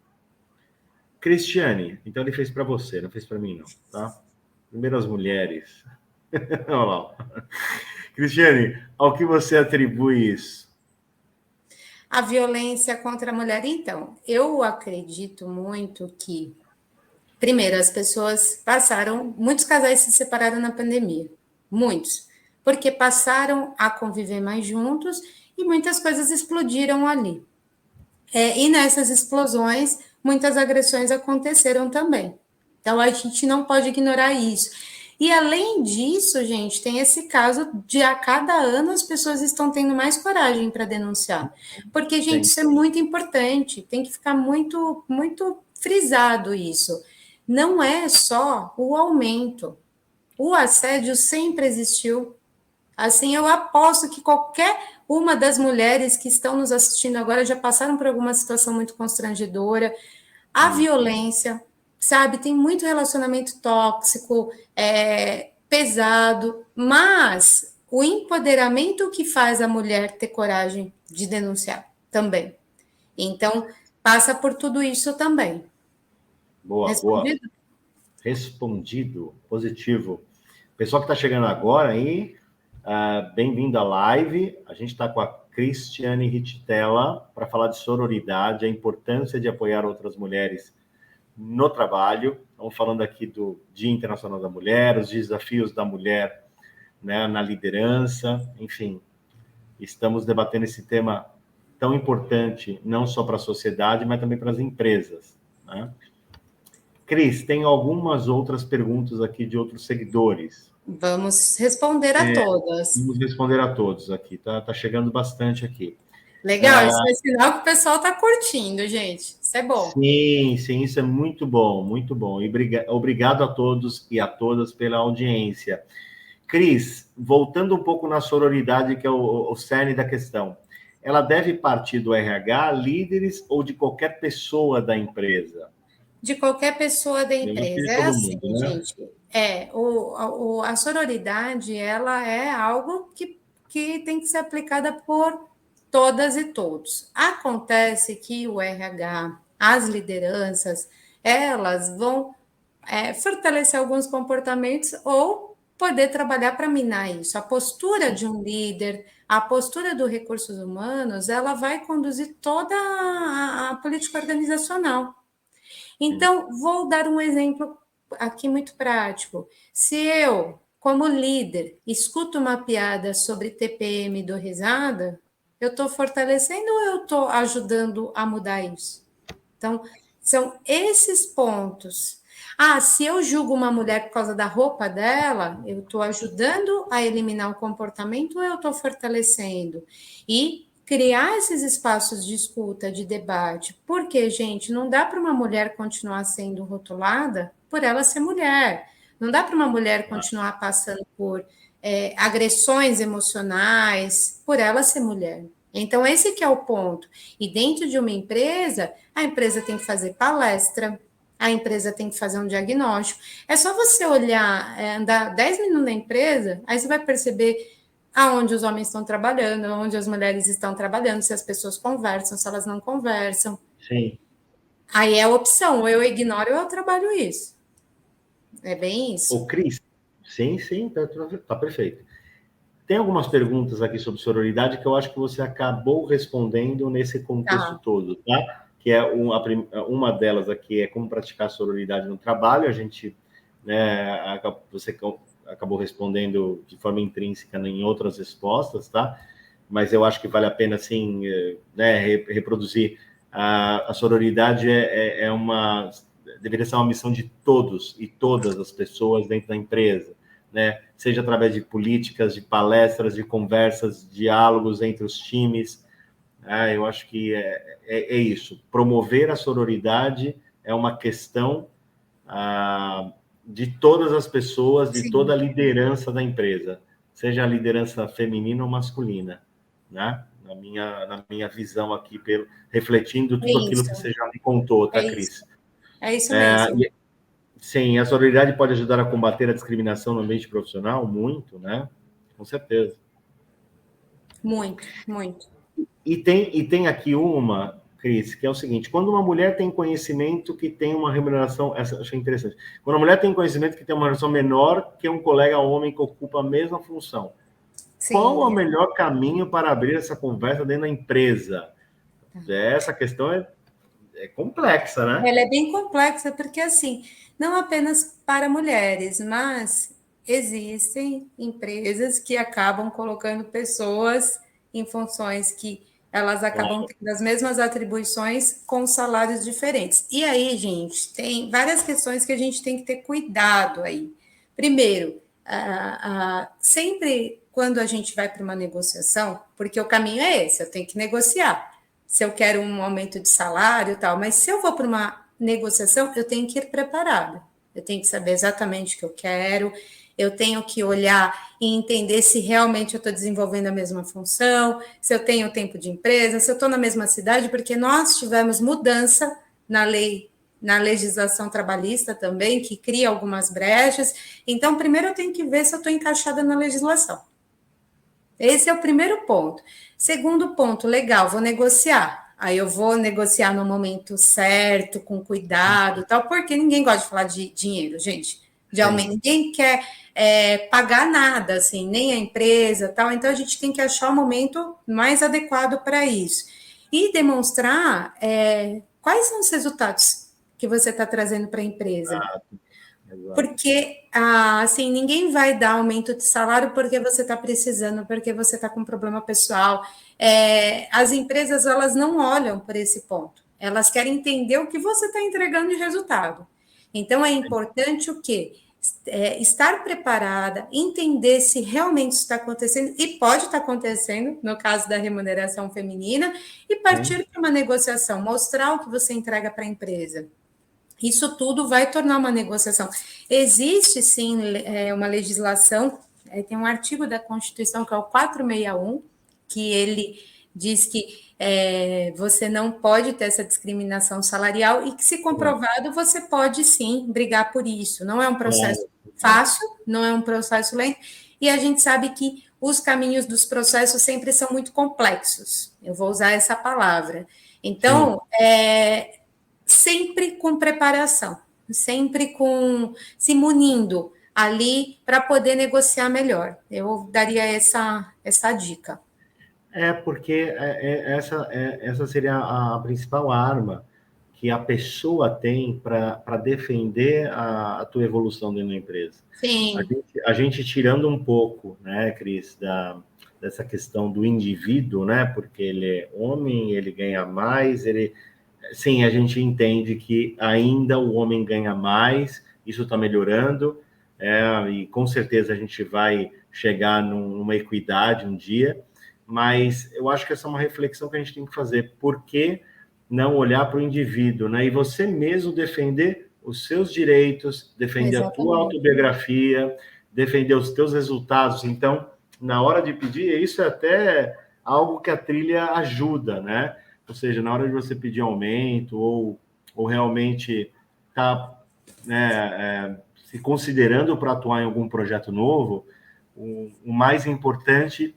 Cristiane, então ele fez para você, não fez para mim, não, tá? Primeiro as mulheres. Olha lá. Cristiane, ao que você atribui isso? A violência contra a mulher, então, eu acredito muito que, primeiro, as pessoas muitos casais se separaram na pandemia, muitos, porque passaram a conviver mais juntos e muitas coisas explodiram ali. E nessas explosões, muitas agressões aconteceram também. Então, a gente não pode ignorar isso. E, além disso, gente, tem esse caso de a cada ano as pessoas estão tendo mais coragem para denunciar. Porque, gente, isso é muito importante. Tem que ficar muito, muito frisado isso. Não é só o aumento. O assédio sempre existiu. Assim, eu aposto que qualquer uma das mulheres que estão nos assistindo agora já passaram por alguma situação muito constrangedora. A violência, sabe? Tem muito relacionamento tóxico, pesado, mas o empoderamento que faz a mulher ter coragem de denunciar também. Então, passa por tudo isso também. Boa, boa. Respondido? Respondido, positivo. Pessoal que está chegando agora aí, bem-vindo à live. A gente está com a Cristiane Rittella para falar de sororidade, a importância de apoiar outras mulheres no trabalho. Estamos falando aqui do Dia Internacional da Mulher, os desafios da mulher, né, na liderança, enfim. Estamos debatendo esse tema tão importante, não só para a sociedade, mas também para as empresas, né? Cris, tem algumas outras perguntas aqui de outros seguidores. Vamos responder a todas. Vamos responder a todos aqui, tá chegando bastante aqui. Legal, isso é sinal que o pessoal está curtindo, gente. Isso é bom. Sim, isso é muito bom, muito bom. E obrigado a todos e a todas pela audiência. Cris, voltando um pouco na sororidade, que é o cerne da questão, ela deve partir do RH, líderes ou de qualquer pessoa da empresa? De qualquer pessoa da empresa. É Todo assim, mundo, né? gente. A sororidade, ela é algo que tem que ser aplicada por todas e todos. Acontece que o RH, as lideranças, elas vão fortalecer alguns comportamentos ou poder trabalhar para minar isso. A postura de um líder, a postura do recursos humanos, ela vai conduzir toda a política organizacional. Então, vou dar um exemplo aqui muito prático. Se eu, como líder, escuto uma piada sobre TPM do risada, eu estou fortalecendo ou eu estou ajudando a mudar isso? Então, são esses pontos. Se eu julgo uma mulher por causa da roupa dela, eu estou ajudando a eliminar o comportamento ou eu estou fortalecendo? E criar esses espaços de escuta, de debate. Porque, gente, não dá para uma mulher continuar sendo rotulada por ela ser mulher. Não dá para uma mulher continuar passando por agressões emocionais por ela ser mulher. Então, esse que é o ponto. E dentro de uma empresa, a empresa tem que fazer palestra, a empresa tem que fazer um diagnóstico. É só você olhar, andar 10 minutos na empresa, aí você vai perceber aonde os homens estão trabalhando, aonde as mulheres estão trabalhando, se as pessoas conversam, se elas não conversam. Sim. Aí é a opção, ou eu ignoro ou eu trabalho isso. É bem isso. Ô, Cris, sim, tá perfeito. Tem algumas perguntas aqui sobre sororidade que eu acho que você acabou respondendo nesse contexto todo, tá? Que é uma delas aqui é como praticar sororidade no trabalho. A gente, né, você acabou respondendo de forma intrínseca em outras respostas, tá? Mas eu acho que vale a pena, assim, né, reproduzir. A sororidade deveria ser uma missão de todos e todas as pessoas dentro da empresa, né? Seja através de políticas, de palestras, de conversas, diálogos entre os times. Eu acho que é isso. Promover a sororidade é uma questão de todas as pessoas, de toda a liderança da empresa, seja a liderança feminina ou masculina, né? Na minha visão aqui, refletindo tudo aquilo que você já me contou, tá, Cris? É isso mesmo. Sim, a sororidade pode ajudar a combater a discriminação no ambiente profissional? Muito, né? Com certeza. Muito, muito. E tem aqui uma, Cris, que é o seguinte: quando uma mulher tem conhecimento que tem uma remuneração, essa eu achei interessante, quando a mulher tem conhecimento que tem uma remuneração menor que um colega homem que ocupa a mesma função, Sim. Qual é o melhor caminho para abrir essa conversa dentro da empresa? Essa questão é complexa, né? Ela é bem complexa, porque, assim, não apenas para mulheres, mas existem empresas que acabam colocando pessoas em funções que elas acabam tendo as mesmas atribuições com salários diferentes. E aí, gente, tem várias questões que a gente tem que ter cuidado aí. Primeiro, sempre quando a gente vai para uma negociação, porque o caminho é esse, eu tenho que negociar. Se eu quero um aumento de salário e tal, mas se eu vou para uma negociação, eu tenho que ir preparada. Eu tenho que saber exatamente o que eu quero. Eu tenho que olhar e entender se realmente eu estou desenvolvendo a mesma função, se eu tenho tempo de empresa, se eu estou na mesma cidade, porque nós tivemos mudança na lei, na legislação trabalhista também, que cria algumas brechas. Então, primeiro eu tenho que ver se eu estou encaixada na legislação. Esse é o primeiro ponto. Segundo ponto, legal, vou negociar. Aí eu vou negociar no momento certo, com cuidado, tal, porque ninguém gosta de falar de dinheiro, gente. De aumento, ninguém quer pagar nada, assim, nem a empresa, tal. Então a gente tem que achar o momento mais adequado para isso e demonstrar quais são os resultados que você está trazendo para a empresa. Porque, assim, ninguém vai dar aumento de salário porque você está precisando, porque você está com problema pessoal. As empresas, elas não olham por esse ponto. Elas querem entender o que você está entregando de resultado. Então, é importante o quê? Estar preparada, entender se realmente está acontecendo, e pode estar acontecendo, no caso da remuneração feminina, e partir para uma negociação, mostrar o que você entrega para a empresa. Isso tudo vai tornar uma negociação. Existe, sim, uma legislação, tem um artigo da Constituição, que é o 461, que ele diz que você não pode ter essa discriminação salarial e que, se comprovado, você pode, sim, brigar por isso. Não é um processo fácil, não é um processo lento, e a gente sabe que os caminhos dos processos sempre são muito complexos. Eu vou usar essa palavra. Então, sempre com preparação, sempre se munindo ali para poder negociar melhor. Eu daria essa dica. Porque essa seria a principal arma que a pessoa tem para defender a tua evolução dentro da empresa. Sim. A gente tirando um pouco, né, Cris, dessa questão do indivíduo, né, porque ele é homem, ele ganha mais, sim, a gente entende que ainda o homem ganha mais, isso está melhorando, e com certeza a gente vai chegar numa equidade um dia, mas eu acho que essa é uma reflexão que a gente tem que fazer. Por que não olhar para o indivíduo, né? E você mesmo defender os seus direitos, defender a tua autobiografia, defender os teus resultados. Então, na hora de pedir, isso é até algo que a trilha ajuda, né? Ou seja, na hora de você pedir aumento ou realmente tá, né, se considerando para atuar em algum projeto novo, o mais importante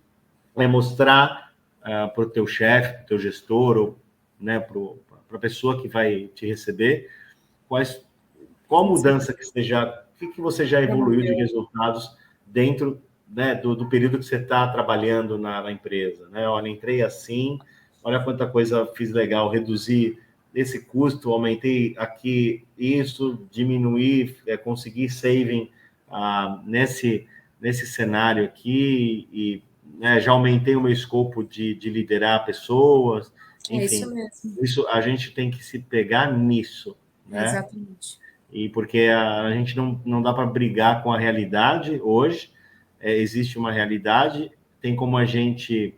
é mostrar para o teu chefe, para o teu gestor, ou né, para a pessoa que vai te receber, qual mudança que você já evoluiu de resultados dentro, né, do período que você está trabalhando na empresa. Né? Olha, entrei assim, olha quanta coisa fiz legal, reduzi esse custo, aumentei aqui isso, diminuí, consegui saving nesse cenário aqui e já aumentei o meu escopo de liderar pessoas, enfim, isso mesmo. Isso a gente tem que se pegar nisso, né? Exatamente. E porque a gente não dá para brigar com a realidade hoje, existe uma realidade, tem como a gente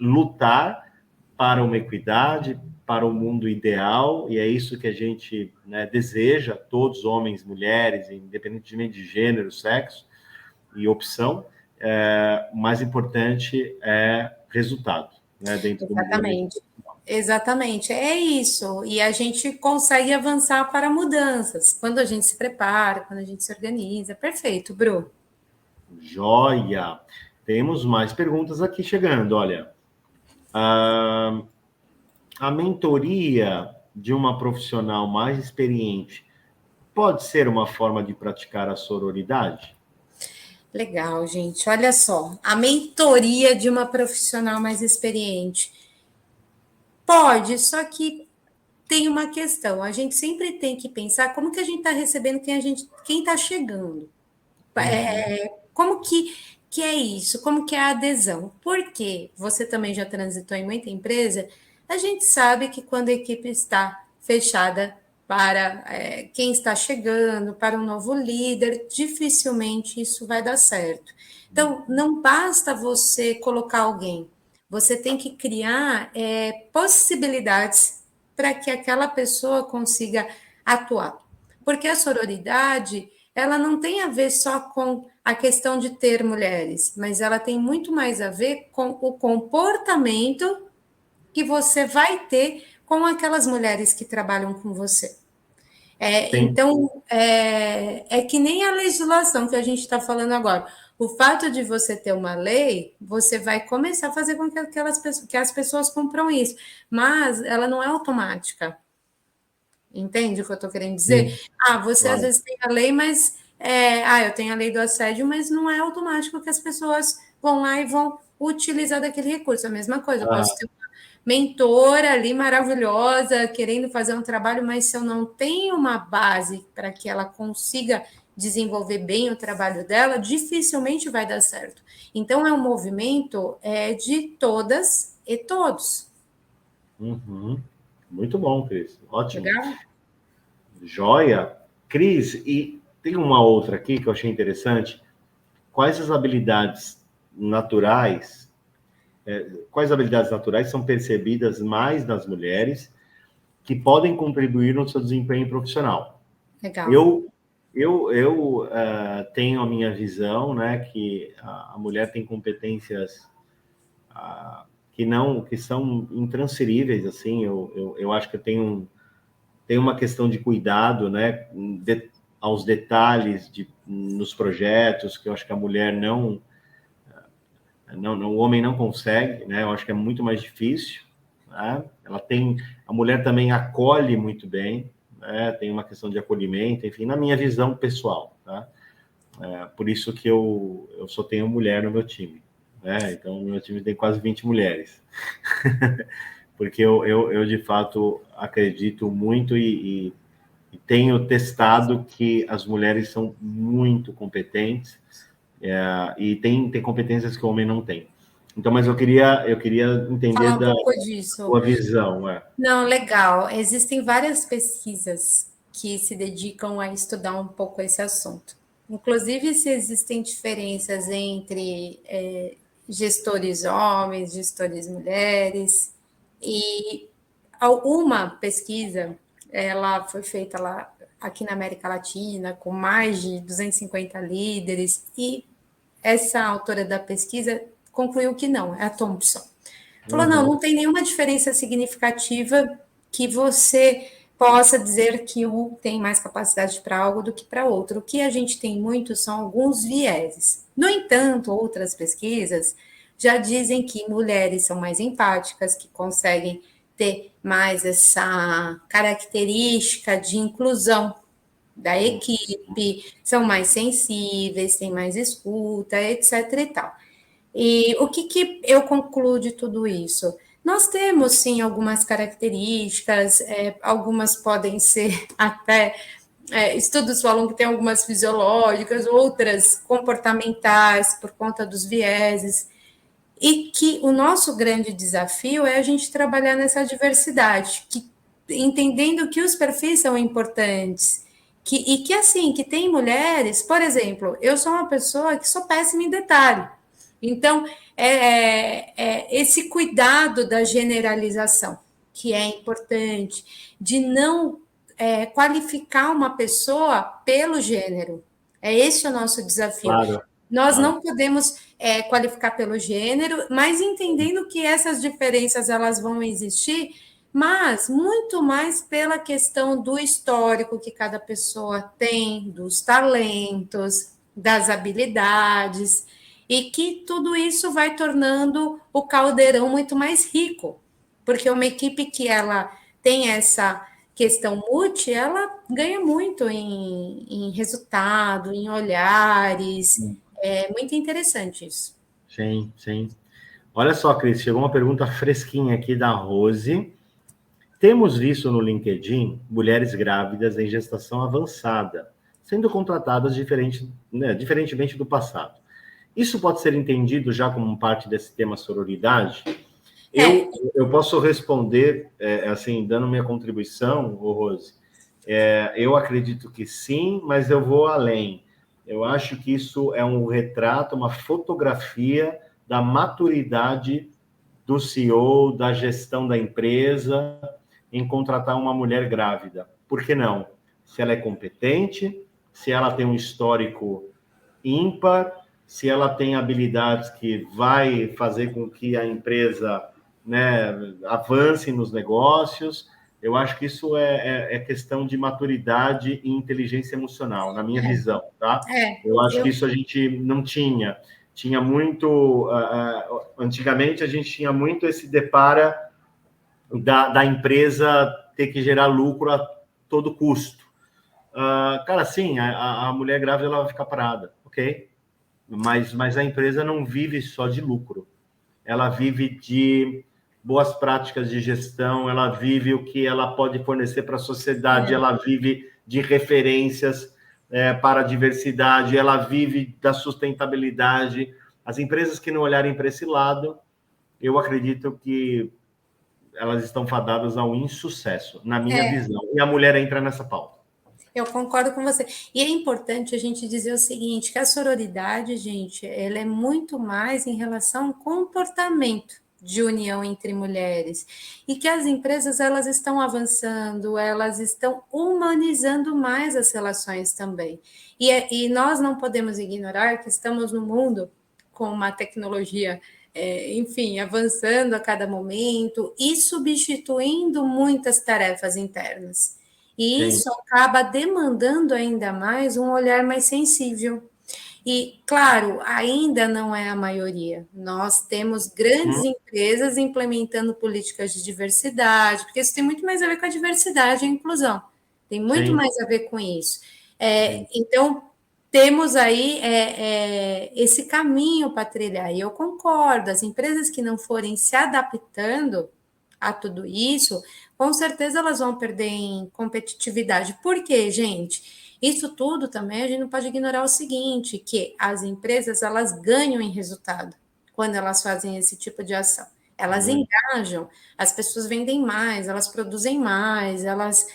lutar para uma equidade, para o mundo ideal, e é isso que a gente deseja, todos, homens, mulheres, independentemente de gênero, sexo e opção. O mais importante é resultado, né, dentro do mundo. Exatamente, é isso. E a gente consegue avançar para mudanças quando a gente se prepara, quando a gente se organiza. Perfeito, Bru. Joia! Temos mais perguntas aqui chegando. Olha, a mentoria de uma profissional mais experiente pode ser uma forma de praticar a sororidade? Legal, gente. Olha só, a mentoria de uma profissional mais experiente. Pode, só que tem uma questão. A gente sempre tem que pensar como que a gente está recebendo quem está chegando. Como que é isso? Como que é a adesão? Porque você também já transitou em muita empresa, a gente sabe que quando a equipe está fechada para quem está chegando, para um novo líder, dificilmente isso vai dar certo. Então, não basta você colocar alguém, você tem que criar possibilidades para que aquela pessoa consiga atuar. Porque a sororidade, ela não tem a ver só com a questão de ter mulheres, mas ela tem muito mais a ver com o comportamento que você vai ter com aquelas mulheres que trabalham com você. Sim. Então, é que nem a legislação que a gente está falando agora. O fato de você ter uma lei, você vai começar a fazer com que, que as pessoas cumpram isso, mas ela não é automática. Entende o que eu estou querendo dizer? Sim, Você às claro. vezes tem a lei, mas eu tenho a lei do assédio, mas não é automático que as pessoas vão lá e vão utilizar daquele recurso. A mesma coisa, eu posso Ah, ter uma mentora ali maravilhosa, querendo fazer um trabalho, mas se eu não tenho uma base para que ela consiga desenvolver bem o trabalho dela, dificilmente vai dar certo. Então, é um movimento de todas e todos. uhum. Muito bom, Cris. Ótimo. Legal? Joia. Cris, e tem uma outra aqui que eu achei interessante. Quais as habilidades naturais, quais habilidades naturais são percebidas mais nas mulheres que podem contribuir no seu desempenho profissional? Legal. Eu tenho a minha visão, né, que a mulher tem competências que são intransferíveis, assim. Eu acho que eu tenho uma questão de cuidado, né, aos detalhes nos projetos, que eu acho que a mulher não, o homem não consegue, né? Eu acho que é muito mais difícil, né? A mulher também acolhe muito bem, né? Tem uma questão de acolhimento, enfim, na minha visão pessoal, tá? Por isso que eu só tenho mulher no meu time, né? Então, no meu time tem quase 20 mulheres. Porque eu de fato acredito muito e tenho testado que as mulheres são muito competentes, e tem competências que o homem não tem. Então, mas eu queria Falar entender um da pouco disso. sua visão. Não, legal. Existem várias pesquisas que se dedicam a estudar um pouco esse assunto. Inclusive, se existem diferenças entre gestores homens, gestores mulheres. E uma pesquisa, ela foi feita lá aqui na América Latina, com mais de 250 líderes, e essa autora da pesquisa concluiu que não, é a Thompson. Falou, não, Uhum, não tem nenhuma diferença significativa que você possa dizer que um tem mais capacidade para algo do que para outro. O que a gente tem muito são alguns vieses. No entanto, outras pesquisas já dizem que mulheres são mais empáticas, que conseguem ter mais essa característica de inclusão da equipe, são mais sensíveis, têm mais escuta, etc. e tal. E o que eu concluo de tudo isso? Nós temos, sim, algumas características, algumas podem ser até, estudos falam que tem algumas fisiológicas, outras comportamentais, por conta dos vieses, e que o nosso grande desafio é a gente trabalhar nessa diversidade, entendendo que os perfis são importantes, e que, assim, que tem mulheres, por exemplo, eu sou uma pessoa que sou péssima em detalhe, então, esse cuidado da generalização, que é importante, de não qualificar uma pessoa pelo gênero. É esse o nosso desafio. claro, Nós claro. não podemos qualificar pelo gênero, mas entendendo que essas diferenças elas vão existir, mas muito mais pela questão do histórico que cada pessoa tem, dos talentos, das habilidades, e que tudo isso vai tornando o caldeirão muito mais rico, porque uma equipe que ela tem essa questão multi, ela ganha muito em resultado, em olhares. É muito interessante isso. Sim, sim. Olha só, Cris, chegou uma pergunta fresquinha aqui da Rose. Temos visto no LinkedIn mulheres grávidas em gestação avançada, sendo contratadas diferentemente do passado. Isso pode ser entendido já como parte desse tema sororidade? É, Eu posso responder, assim, dando minha contribuição, Rose. Eu acredito que sim, mas eu vou além. Eu acho que isso é um retrato, uma fotografia da maturidade do CEO, da gestão da empresa, em contratar uma mulher grávida. Por que não? Se ela é competente, se ela tem um histórico ímpar, se ela tem habilidades que vai fazer com que a empresa, né, avance nos negócios. Eu acho que isso é questão de maturidade e inteligência emocional, na minha visão, tá? Eu acho que isso a gente não tinha. Tinha muito... antigamente, a gente tinha muito esse depara da empresa ter que gerar lucro a todo custo. Cara, sim, a mulher grávida ela vai ficar parada, ok? Mas a empresa não vive só de lucro. Ela vive de boas práticas de gestão, ela vive o que ela pode fornecer para a sociedade, ela vive de referências para a diversidade, ela vive da sustentabilidade. As empresas que não olharem para esse lado, eu acredito que elas estão fadadas ao insucesso, na minha visão. E a mulher entra nessa pauta. Eu concordo com você. E é importante a gente dizer o seguinte, que a sororidade, gente, ela é muito mais em relação ao comportamento de união entre mulheres. E que as empresas, elas estão avançando, elas estão humanizando mais as relações também. E nós não podemos ignorar que estamos no mundo com uma tecnologia enfim, avançando a cada momento e substituindo muitas tarefas internas. E Sim. isso acaba demandando ainda mais um olhar mais sensível. E, claro, ainda não é a maioria. Nós temos grandes empresas implementando políticas de diversidade, porque isso tem muito mais a ver com a diversidade e a inclusão. Tem muito Sim. mais a ver com isso. Então, temos aí esse caminho para trilhar. E eu concordo, as empresas que não forem se adaptando a tudo isso, com certeza elas vão perder em competitividade. Por quê, gente? Isso tudo também a gente não pode ignorar o seguinte, que as empresas elas ganham em resultado quando elas fazem esse tipo de ação. Elas engajam, as pessoas vendem mais, elas produzem mais, elas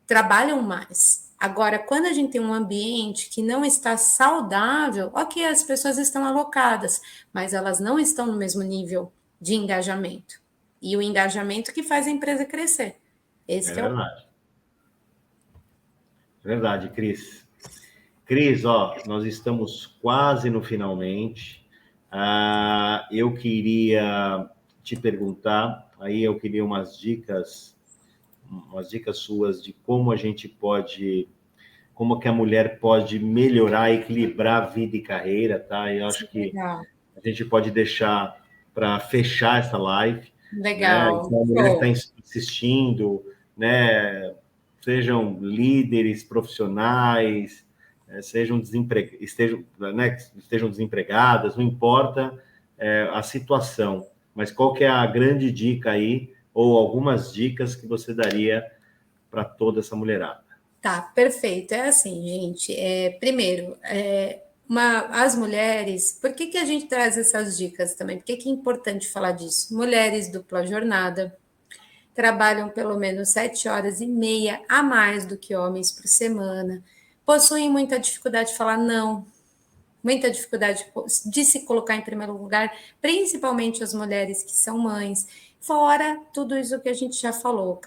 trabalham mais. Agora, quando a gente tem um ambiente que não está saudável, ok, as pessoas estão alocadas, mas elas não estão no mesmo nível de engajamento. E o engajamento que faz a empresa crescer. Esse que é verdade. Verdade, Cris. Cris, ó, nós estamos quase no finalmente. Eu queria te perguntar, aí eu queria umas dicas suas de como a gente pode, como que a mulher pode melhorar, equilibrar vida e carreira, tá? Eu acho que legal. a gente pode deixar para fechar essa live, né? Legal. Então, a mulher que está assistindo, né? Sejam líderes profissionais, estejam desempregadas, não importa a situação, mas qual que é a grande dica aí, ou algumas dicas que você daria para toda essa mulherada? Tá, perfeito. É assim, gente. Primeiro, as mulheres, por que a gente traz essas dicas também? Por que é importante falar disso? Mulheres dupla jornada, trabalham pelo menos 7 horas e meia a mais do que homens por semana, possuem muita dificuldade de falar não, muita dificuldade de se colocar em primeiro lugar, principalmente as mulheres que são mães, fora tudo isso que a gente já falou,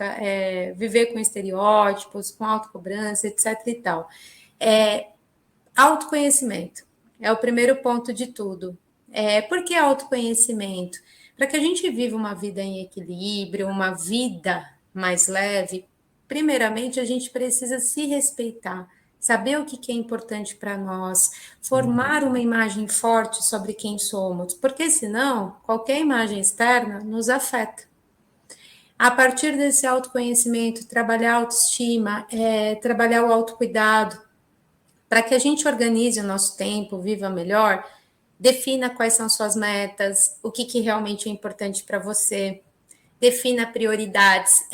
viver com estereótipos, com autocobrança, etc. e tal. Autoconhecimento é o primeiro ponto de tudo. Por que autoconhecimento? Para que a gente viva uma vida em equilíbrio, uma vida mais leve, primeiramente a gente precisa se respeitar, saber o que é importante para nós, formar uma imagem forte sobre quem somos, porque senão qualquer imagem externa nos afeta. A partir desse autoconhecimento, trabalhar a autoestima, trabalhar o autocuidado, para que a gente organize o nosso tempo, viva melhor, defina quais são suas metas, o que realmente é importante para você, defina prioridades.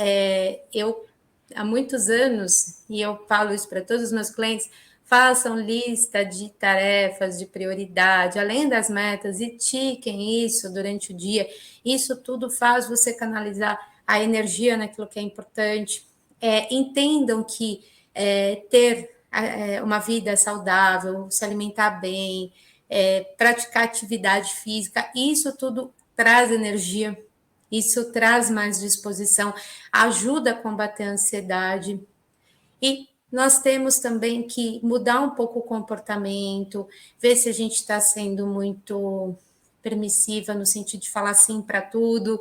Eu, há muitos anos, e eu falo isso para todos os meus clientes, façam lista de tarefas, de prioridade, além das metas, e tiquem isso durante o dia. Isso tudo faz você canalizar a energia naquilo que é importante. Entendam que ter uma vida saudável, se alimentar bem, praticar atividade física, isso tudo traz energia, isso traz mais disposição, ajuda a combater a ansiedade. E Nós temos também que mudar um pouco o comportamento, ver se a gente está sendo muito permissiva no sentido de falar sim para tudo.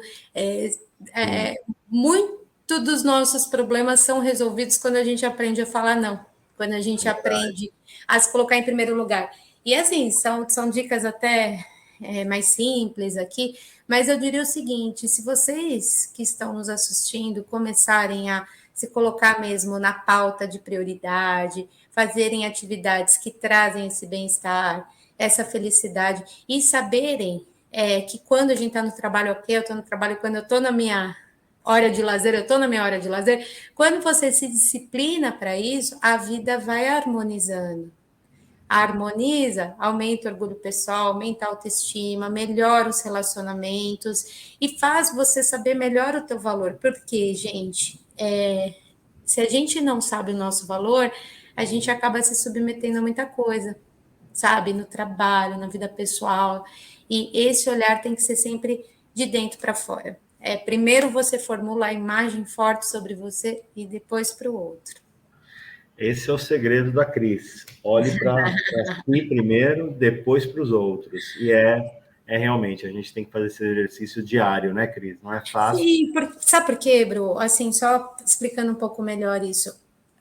Muito dos nossos problemas são resolvidos quando a gente aprende a falar não, quando a gente aprende a se colocar em primeiro lugar. E assim, são dicas até mais simples aqui, mas eu diria o seguinte: se vocês que estão nos assistindo começarem a se colocar mesmo na pauta de prioridade, fazerem atividades que trazem esse bem-estar, essa felicidade, e saberem que quando a gente está no trabalho, ok, eu estou no trabalho, quando eu estou na minha hora de lazer, eu estou na minha hora de lazer, quando você se disciplina para isso, a vida vai harmonizando. Harmoniza, aumenta o orgulho pessoal, aumenta a autoestima, melhora os relacionamentos e faz você saber melhor o teu valor. Porque, gente, se a gente não sabe o nosso valor, a gente acaba se submetendo a muita coisa, sabe? No trabalho, na vida pessoal. E esse olhar tem que ser sempre de dentro para fora. Primeiro você formula a imagem forte sobre você e depois para o outro. Esse é o segredo da Cris. Olhe para si primeiro, depois para os outros. E realmente, a gente tem que fazer esse exercício diário, né, Cris? Não é fácil. Sim, sabe por quê, Bru? Assim, só explicando um pouco melhor isso.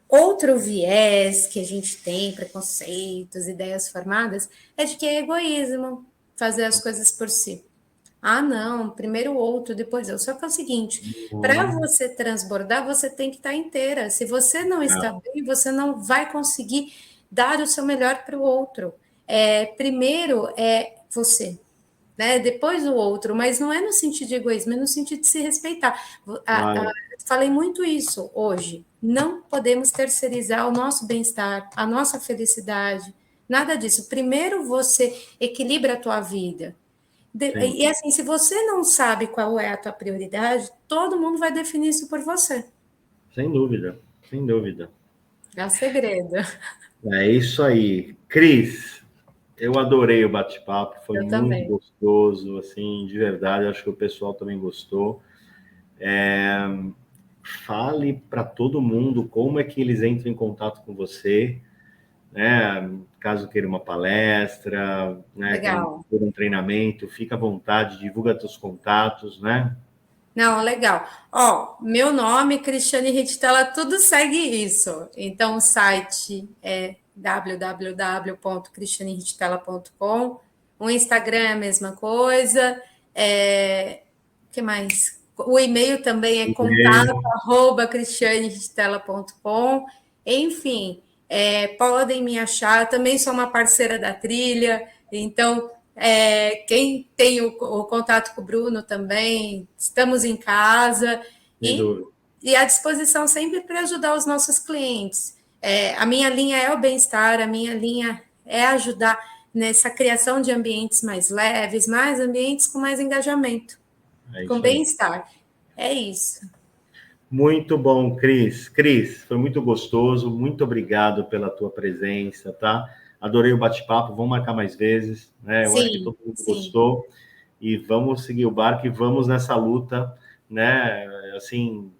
Outro viés que a gente tem, preconceitos, ideias formadas, é de que é egoísmo fazer as coisas por si. Ah, não, primeiro o outro, depois eu. Só que é o seguinte, para você transbordar, você tem que estar inteira. Se você não está bem, você não vai conseguir dar o seu melhor para o outro. Primeiro é você, né? Depois o outro, mas não é no sentido de egoísmo, é no sentido de se respeitar. Falei muito isso hoje. Não podemos terceirizar o nosso bem-estar, a nossa felicidade, nada disso. Primeiro você equilibra a tua vida. E assim, se você não sabe qual é a tua prioridade, todo mundo vai definir isso por você. Sem dúvida, sem dúvida. É o segredo. É isso aí. Cris, eu adorei o bate-papo, foi Eu muito também. gostoso, assim, de verdade, acho que o pessoal também gostou. Fale para todo mundo como é que eles entram em contato com você, né? Caso queira uma palestra, né? Legal. Queira um treinamento, fica à vontade, divulga seus contatos, né? Não, legal. Ó, meu nome, Cristiane Rittella, tudo segue isso. Então, o site é www.cristianerittella.com. O Instagram é a mesma coisa. O que mais? O e-mail também é contato@cristianerittella.com. Enfim, podem me achar. Também sou uma parceira da trilha. Então, quem tem o contato com o Bruno também, estamos em casa e à disposição sempre para ajudar os nossos clientes. A minha linha é o bem-estar, a minha linha é ajudar nessa criação de ambientes mais leves, mais ambientes com mais engajamento, com bem-estar. É isso. Muito bom, Cris. Cris, foi muito gostoso. Muito obrigado pela tua presença, tá? Adorei o bate-papo. Vamos marcar mais vezes, né? Eu acho que todo mundo gostou. E vamos seguir o barco e vamos nessa luta, né? Assim,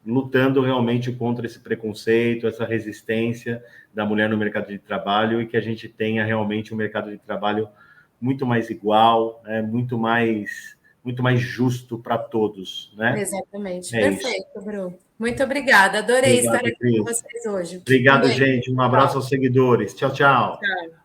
lutando realmente contra esse preconceito, essa resistência da mulher no mercado de trabalho e que a gente tenha realmente um mercado de trabalho muito mais igual, né? muito mais justo para todos, né? Exatamente. Perfeito, isso. Bruno. Muito obrigada. Adorei Obrigado, estar aqui Cris. com vocês hoje. Obrigado, gente. Um abraço aos seguidores. Tchau, tchau. Tchau.